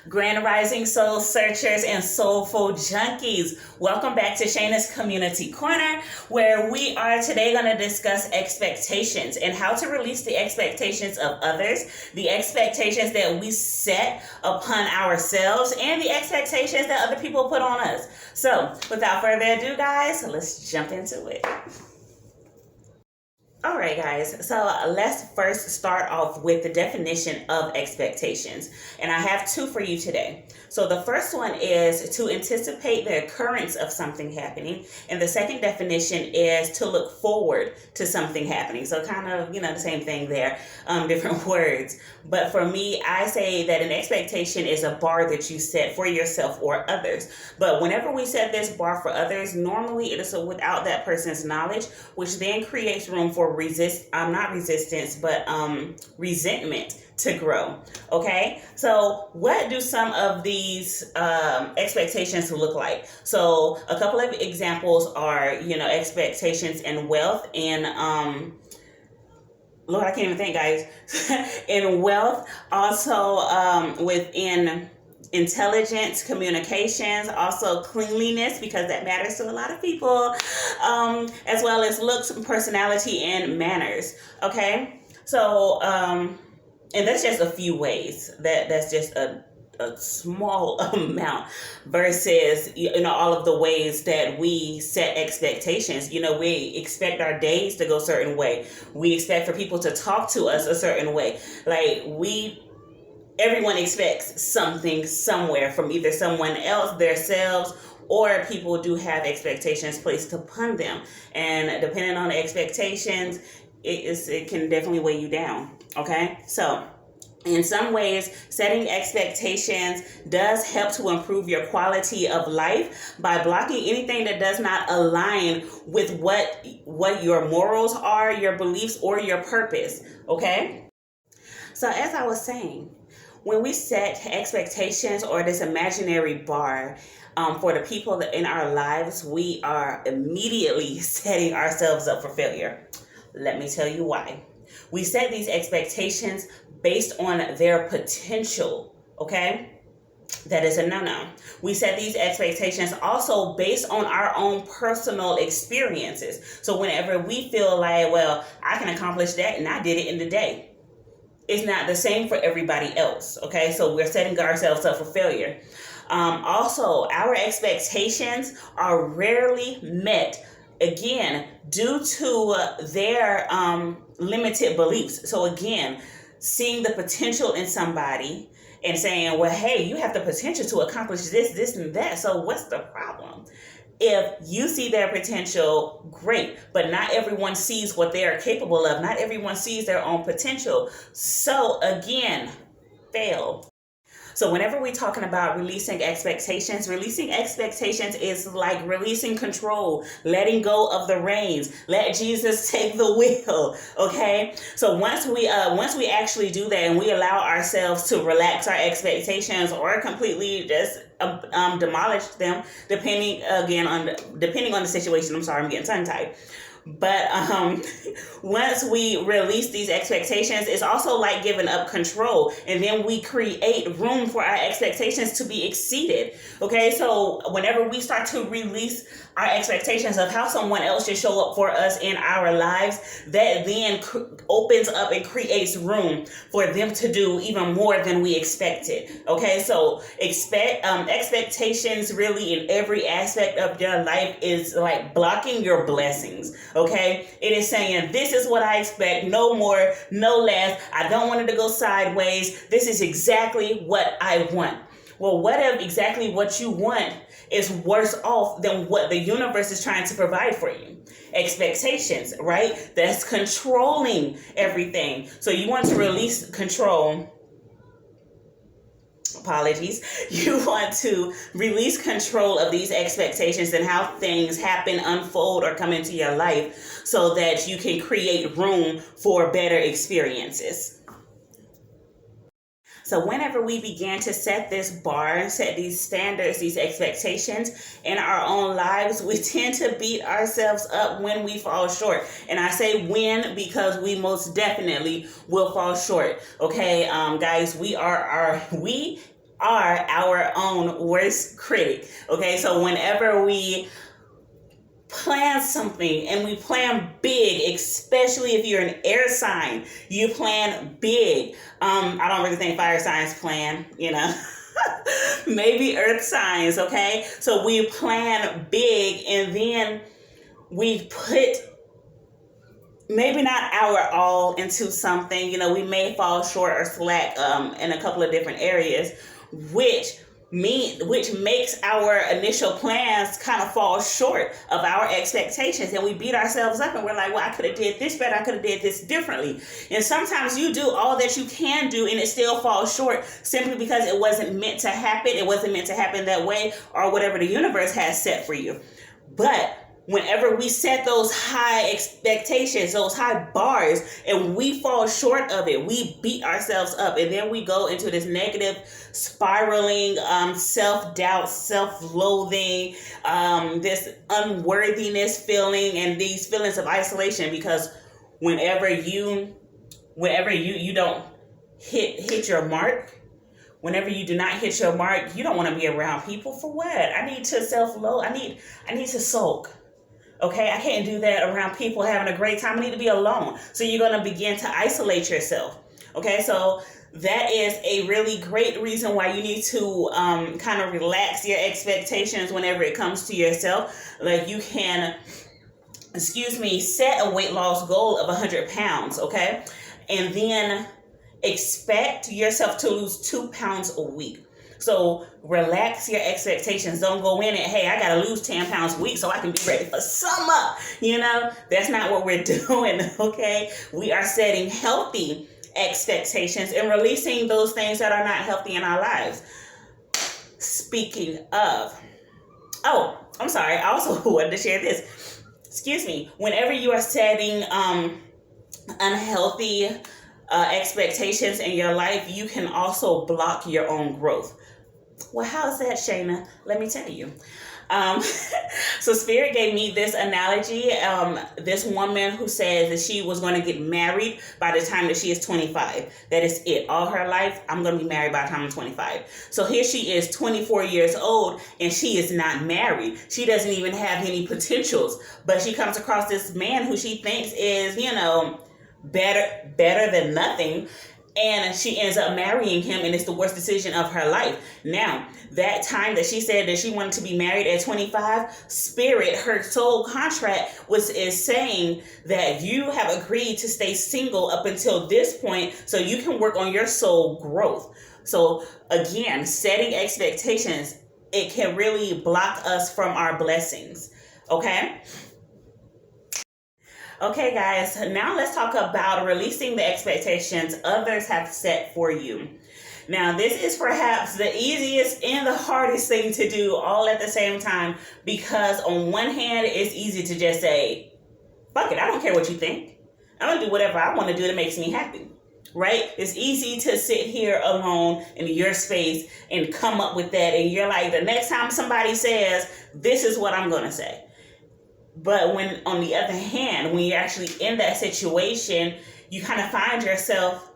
Grand Rising Soul Searchers and Soulful Junkies. Welcome back to Shana's Community Corner, where we are today going to discuss expectations and how to release the expectations of others, the expectations that we set upon ourselves, and the expectations that other people put on us. So, without further ado, guys, let's jump into it. All right, guys, so let's first start off with the definition of expectations. And I have two for you today. So the first one is to anticipate the occurrence of something happening. And the second definition is to look forward to something happening. So kind of, the same thing there, different words. But for me, I say that an expectation is a bar that you set for yourself or others. But whenever we set this bar for others, normally it is without that person's knowledge, which then creates room for resentment to grow. Okay, so what do some of these expectations look like? So a couple of examples are, expectations in wealth and Lord, I can't even think, guys. In wealth, also within intelligence, communications, also cleanliness, because that matters to a lot of people, as well as looks, personality, and manners. Okay, so and that's just a few ways. That's just a small amount versus all of the ways that we set expectations. We expect our days to go a certain way. We expect for people to talk to us a certain way. Everyone expects something somewhere from either someone else, themselves, or people do have expectations placed upon them. And depending on the expectations, it can definitely weigh you down. Okay, so in some ways, setting expectations does help to improve your quality of life by blocking anything that does not align with what your morals are, your beliefs, or your purpose. Okay, so as I was saying, when we set expectations or this imaginary bar for the people that in our lives, we are immediately setting ourselves up for failure. Let me tell you why. We set these expectations based on their potential, okay? That is a no-no. We set these expectations also based on our own personal experiences. So whenever we feel like, well, I can accomplish that and I did it in the day, it's not the same for everybody else, okay? So we're setting ourselves up for failure. Also, our expectations are rarely met, again, due to their limited beliefs. So again, seeing the potential in somebody and saying, well, hey, you have the potential to accomplish this, this, and that. So what's the problem? If you see their potential, great, but not everyone sees what they are capable of. Not everyone sees their own potential. So again, fail. So whenever we're talking about releasing expectations is like releasing control, letting go of the reins. Let Jesus take the wheel. Okay. So once we actually do that and we allow ourselves to relax our expectations or completely just demolish them, depending on the situation. I'm sorry, I'm getting tongue tied. But once we release these expectations, it's also like giving up control. And then we create room for our expectations to be exceeded. Okay, so whenever we start to release our expectations of how someone else should show up for us in our lives, that then opens up and creates room for them to do even more than we expected. Okay, so expectations really in every aspect of your life is like blocking your blessings. Okay, it is saying, this is what I expect, no more, no less. I don't want it to go sideways. This is exactly what I want. Well, what if exactly what you want is worse off than what the universe is trying to provide for you? Expectations, right? That's controlling everything. So you want to release control. Apologies. You want to release control of these expectations and how things happen, unfold, or come into your life so that you can create room for better experiences. So whenever we begin to set this bar, set these standards, these expectations in our own lives, we tend to beat ourselves up when we fall short. And I say when because we most definitely will fall short. Okay, guys, we are our own worst critic. Okay, so whenever we plan something and we plan big, especially if you're an air sign, you plan big. I don't really think fire signs plan, maybe earth signs. Okay, so we plan big and then we put maybe not our all into something. We may fall short or slack in a couple of different areas, which makes our initial plans kind of fall short of our expectations, and we beat ourselves up and we're like, well, I could have did this better, I could have did this differently. And sometimes you do all that you can do and it still falls short simply because it wasn't meant to happen. It wasn't meant to happen that way, or whatever the universe has set for you. But whenever we set those high expectations, those high bars, and we fall short of it, we beat ourselves up, and then we go into this negative spiraling self-doubt, self-loathing, this unworthiness feeling, and these feelings of isolation, because whenever you don't hit your mark, whenever you do not hit your mark, you don't want to be around people. For what? I need to self-loathe. I need to sulk. Okay, I can't do that around people having a great time. I need to be alone. So you're going to begin to isolate yourself. Okay, so that is a really great reason why you need to kind of relax your expectations whenever it comes to yourself. Like you can, set a weight loss goal of 100 pounds, okay? And then expect yourself to lose 2 pounds a week. So relax your expectations. Don't go in and, hey, I got to lose 10 pounds a week so I can be ready for summer. That's not what we're doing, okay? We are setting healthy expectations and releasing those things that are not healthy in our lives. Speaking of, I'm sorry. I also wanted to share this. Whenever you are setting unhealthy expectations in your life, you can also block your own growth. Well, how is that, Shana? Let me tell you. So Spirit gave me this analogy. This woman who says that she was going to get married by the time that she is 25. That is it. All her life, I'm going to be married by the time I'm 25. So here she is, 24 years old, and she is not married. She doesn't even have any potentials. But she comes across this man who she thinks is, better than nothing. And she ends up marrying him, and it's the worst decision of her life. Now, that time that she said that she wanted to be married at 25, Spirit, her soul contract is saying that you have agreed to stay single up until this point so you can work on your soul growth. So again, setting expectations, it can really block us from our blessings. Okay? Okay, guys, now let's talk about releasing the expectations others have set for you. Now, this is perhaps the easiest and the hardest thing to do all at the same time, because on one hand, it's easy to just say, fuck it, I don't care what you think. I'm going to do whatever I want to do that makes me happy, right? It's easy to sit here alone in your space and come up with that, and you're like, the next time somebody says, this is what I'm going to say. But when, on the other hand, when you're actually in that situation, you kind of find yourself,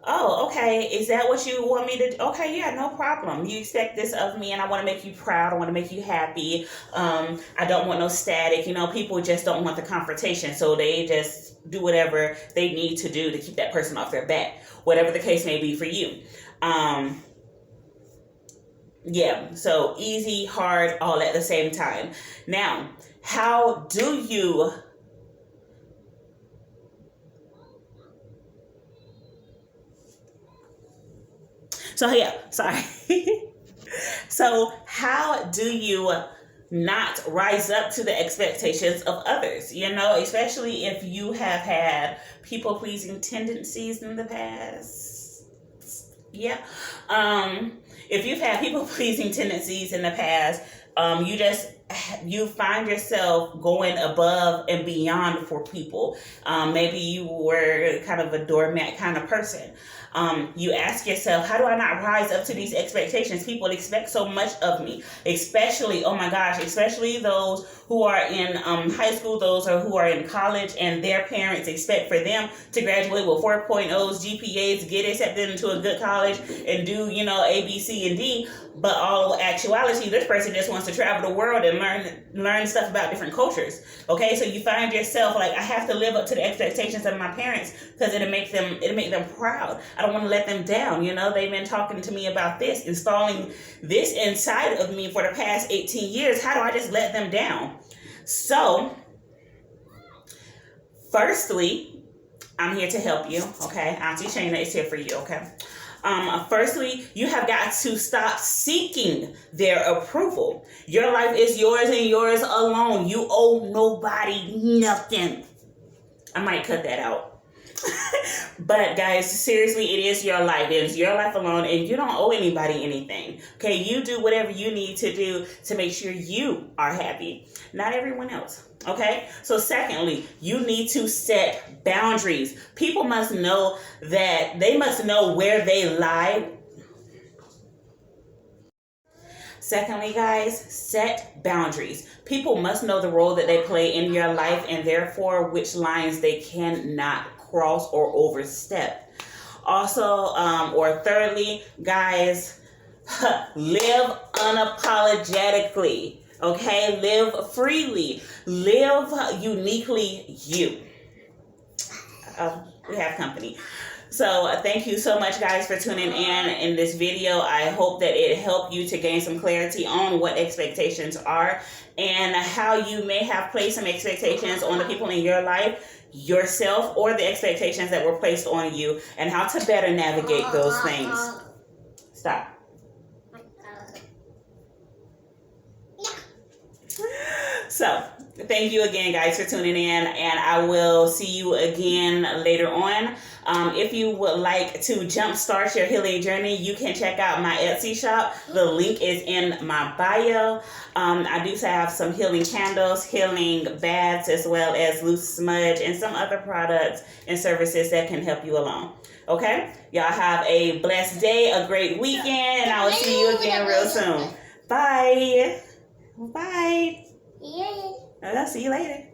oh, okay, is that what you want me to do? Okay, yeah, no problem. You expect this of me, and I want to make you proud. I want to make you happy. I don't want no static. People just don't want the confrontation, so they just do whatever they need to do to keep that person off their back, whatever the case may be for you. Yeah, so easy, hard, all at the same time. Now, how do you So how do you not rise up to the expectations of others? Especially if you have had people-pleasing tendencies in the past. Yeah. If you've had people-pleasing tendencies in the past, you find yourself going above and beyond for people. Maybe you were kind of a doormat kind of person. You ask yourself, how do I not rise up to these expectations? People expect so much of me, especially, oh my gosh, especially those who are in high school, those who are in college, and their parents expect for them to graduate with 4.0s, GPAs, get accepted into a good college, and do, A, B, C, and D. But all actuality, this person just wants to travel the world and learn stuff about different cultures. Okay, so you find yourself like, I have to live up to the expectations of my parents because it'll make them proud. I don't want to let them down. They've been talking to me about this, installing this inside of me for the past 18 years. How do I just let them down? So, firstly, I'm here to help you. Okay, Auntie Shana is here for you. Okay. Firstly, you have got to stop seeking their approval. Your life is yours and yours alone. You owe nobody nothing. I might cut that out. But guys, seriously, it is your life. It is your life alone, and you don't owe anybody anything. Okay, you do whatever you need to do to make sure you are happy, not everyone else. Okay, so secondly, you need to set boundaries. People must know that they must know where they lie. Secondly, guys, set boundaries. People must know the role that they play in your life and therefore which lines they cannot cross or overstep. Also, or thirdly, guys, live unapologetically. Okay, live freely, live uniquely you. We have company. So thank you so much, guys, for tuning in this video. I hope that it helped you to gain some clarity on what expectations are and how you may have placed some expectations on the people in your life, yourself, or the expectations that were placed on you, and how to better navigate those things. Stop. So, thank you again, guys, for tuning in, and I will see you again later on. If you would like to jumpstart your healing journey, you can check out my Etsy shop. The link is in my bio. I do have some healing candles, healing baths, as well as loose smudge, and some other products and services that can help you along. Okay? Y'all have a blessed day, a great weekend, and I will see you again real soon. Bye. Bye. Yeah. I'll see you later.